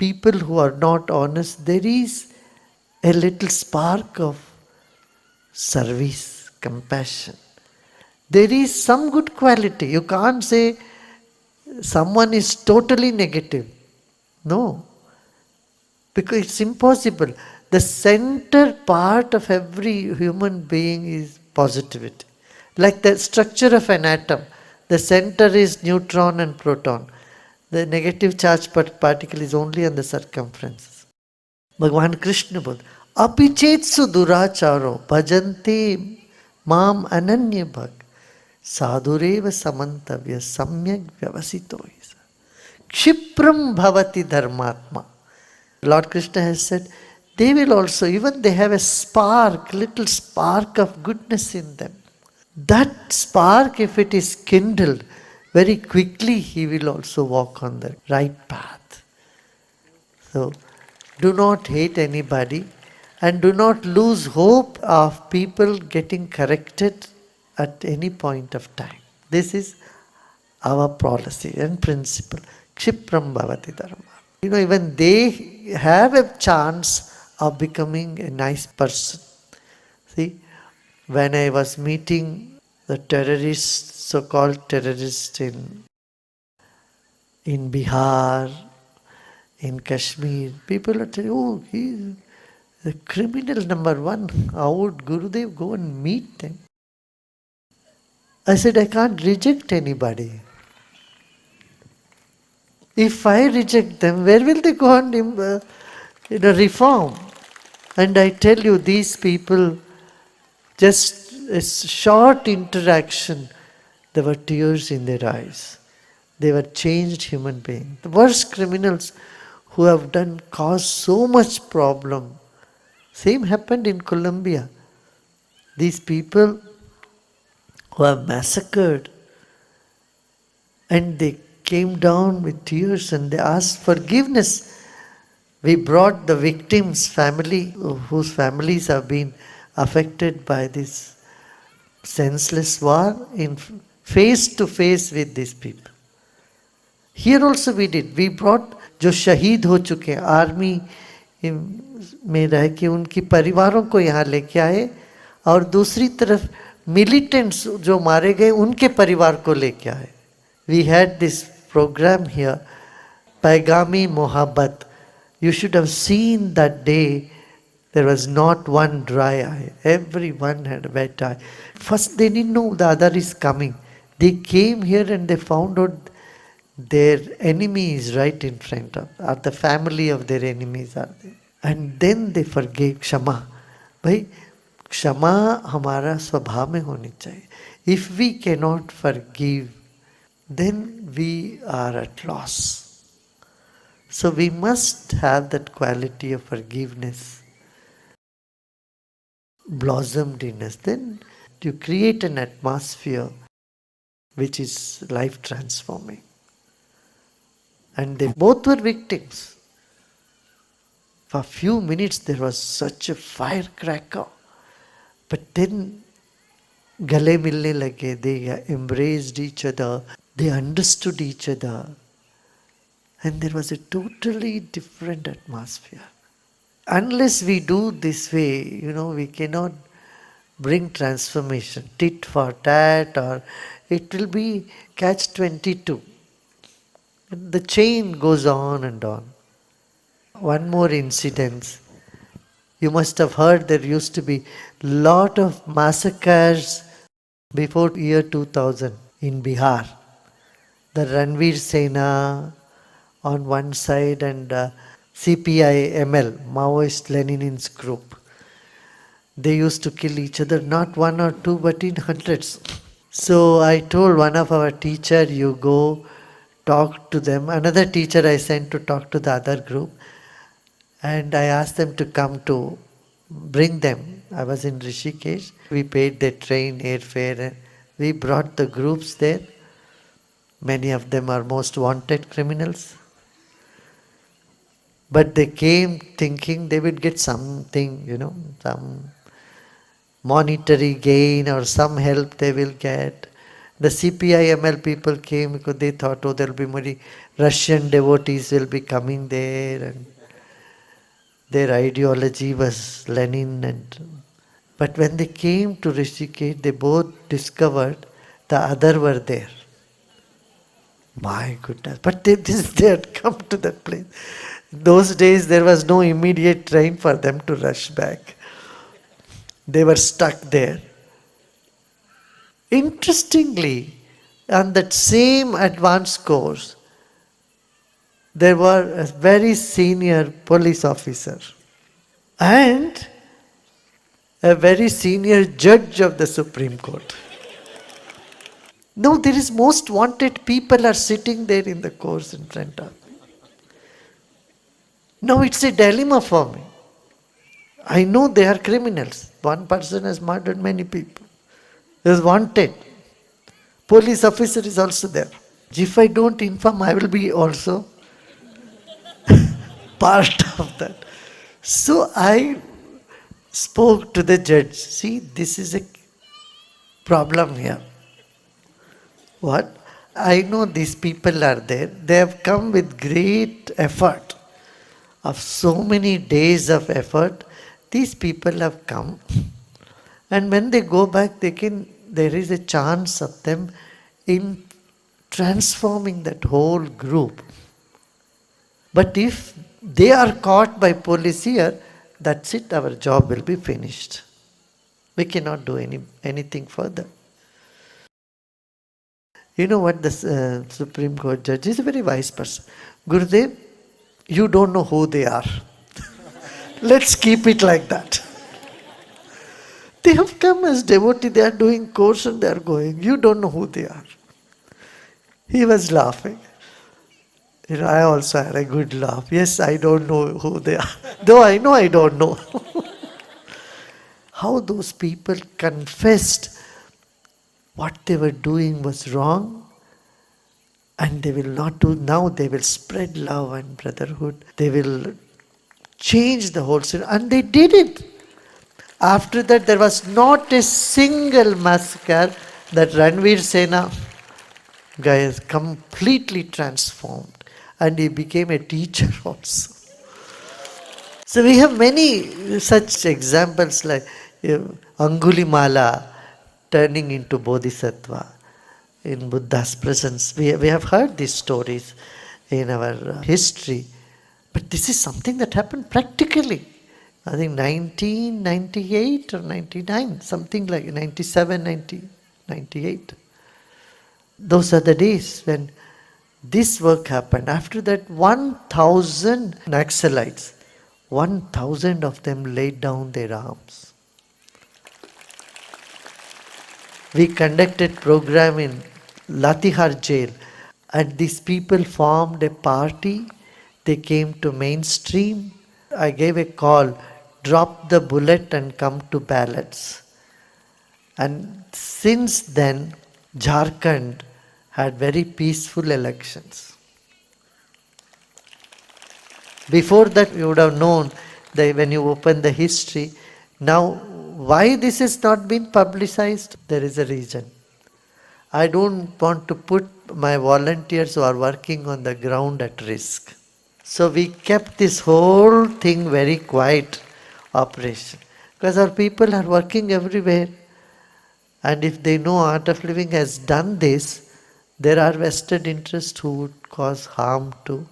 people who are not honest, there is a little spark of service, compassion. There is some good quality. You can't say someone is totally negative. No. Because it's impossible. The center part of every human being is positivity. Like the structure of an atom. The center is neutron and proton. The negative charged particle is only on the circumference. Bhagavan Krishna बोल अपिचेत्सु दुराचारो भजन्ते माम अनन्य भग साधुरेव समन्तव्य सम्यक व्यवसितो क्षिप्रम भवति धर्मात्मा. Lord Krishna has said, they will also, even they have a spark, little spark of goodness in them. That spark, if it is kindled, very quickly he will also walk on the right path. So, do not hate anybody and do not lose hope of people getting corrected at any point of time. This is our policy and principle. Kshipram bhavati dharma. Even they have a chance of becoming a nice person. See, when I was meeting the terrorists, so-called terrorists in Bihar, in Kashmir, people are telling, oh, he's the criminal number one. How would Gurudev go and meet them? I said, I can't reject anybody. If I reject them, where will they go and reform? And I tell you, these people, just a short interaction, there were tears in their eyes. They were changed human beings. The worst criminals who have caused so much problem. Same happened in Colombia. These people who have massacred, and they came down with tears and they asked forgiveness. We brought the victims' family, whose families have been affected by this senseless war, in face to face with these people. Here also we did. We brought जो शहीद हो चुके army में रह के उनकी परिवारों को यहाँ लेके आए, और दूसरी तरफ मिलिटेंट्स जो मारे गए उनके परिवार को लेके आए. We had this program here, Paigami Mohabbat. You should have seen that day. There was not one dry eye. Everyone had a wet eye. First they didn't know the other is coming. They came here and they found out their enemy is right in front of, or the family of their enemies are there. And then they forgave. Kshama. Bhai, Kshama हमारा स्वभाव में होनी चाहिए. If we cannot forgive, then we are at loss. So we must have that quality of forgiveness blossomed in us. Then you create an atmosphere which is life transforming. And they both were victims. For a few minutes there was such a firecracker. But then gale milne lage, they embraced each other, they understood each other. And there was a totally different atmosphere. Unless we do this way, we cannot bring transformation. Tit for tat, or it will be catch-22. The chain goes on and on. One more incident. You must have heard there used to be lot of massacres before year 2000 in Bihar. The Ranveer Sena on one side and CPI ML, Maoist Leninist group. They used to kill each other, not one or two, but in hundreds. So I told one of our teacher, you go talk to them. Another teacher I sent to talk to the other group. And I asked them to come to bring them. I was in Rishikesh. We paid their train, airfare, and we brought the groups there. Many of them are most wanted criminals. But they came thinking they would get something, some monetary gain or some help they will get. The CPI-ML people came because they thought, oh, there will be many Russian devotees will be coming there, and their ideology was Lenin. But when they came to Rishikesh, they both discovered the other were there. My goodness. But they had come to that place. Those days there was no immediate train for them to rush back. They were stuck there. Interestingly, on that same advanced course, there were a very senior police officer and a very senior judge of the Supreme Court. No, there is most wanted people are sitting there in the course in front of me. Now it's a dilemma for me. I know they are criminals. One person has murdered many people. He is wanted. Police officer is also there. If I don't inform, I will be also part of that. So I spoke to the judge. See, this is a problem here. What? I know these people are there. They have come with great effort. Of so many days of effort, these people have come. And when they go back, there is a chance of them in transforming that whole group. But if they are caught by police here, that's it, our job will be finished. We cannot do anything further. You know what the Supreme Court judge is? A very wise person. Gurudev, you don't know who they are. Let's keep it like that. They have come as devotee, they are doing course and they are going. You don't know who they are. He was laughing. I also had a good laugh. Yes, I don't know who they are. Though I know I don't know. How those people confessed what they were doing was wrong, and they will not do. Now they will spread love and brotherhood. They will change the whole scene, and they did it. After that, there was not a single massacre. That Ranveer Sena guy is completely transformed, and he became a teacher also. So we have many such examples like Angulimala turning into Bodhisattva in Buddha's presence. We have heard these stories in our history, but this is something that happened practically. I think 1998 or 99, something like 97, 98. Those are the days when this work happened. After that, 1,000 Naxalites, 1,000 of them laid down their arms. We conducted program in Latihar jail, and these people formed a party. They came to mainstream. I gave a call, drop the bullet and come to ballots. And since then, Jharkhand had very peaceful elections. Before that, you would have known that when you open the history. Now, why this has not been publicized? There is a reason. I don't want to put my volunteers who are working on the ground at risk. So we kept this whole thing very quiet operation. Because our people are working everywhere. And if they know Art of Living has done this, there are vested interests who would cause harm to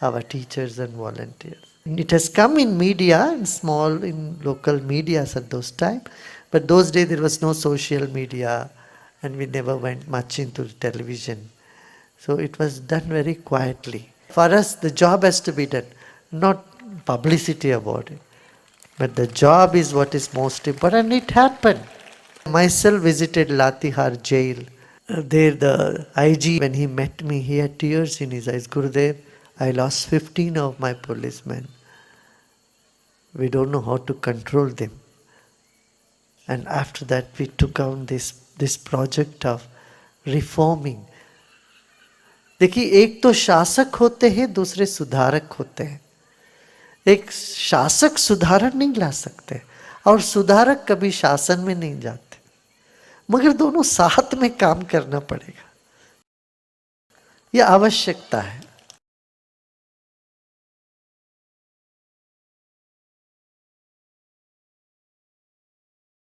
our teachers and volunteers. It has come in media, in local medias at those times. But those days there was no social media and we never went much into television. So it was done very quietly. For us, the job has to be done, not publicity about it. But the job is what is most important. It happened. Myself visited Latihar jail. There the IG, when he met me, he had tears in his eyes. Gurudev, I lost 15 of my policemen. We don't know how to control them. And after that, we took on this project of reforming. देखिए, एक तो शासक होते हैं, दूसरे सुधारक होते हैं. एक शासक सुधारण नहीं ला सकते और सुधारक कभी शासन में नहीं जाते. मगर दोनों साथ में काम करना पड़ेगा, यह आवश्यकता है।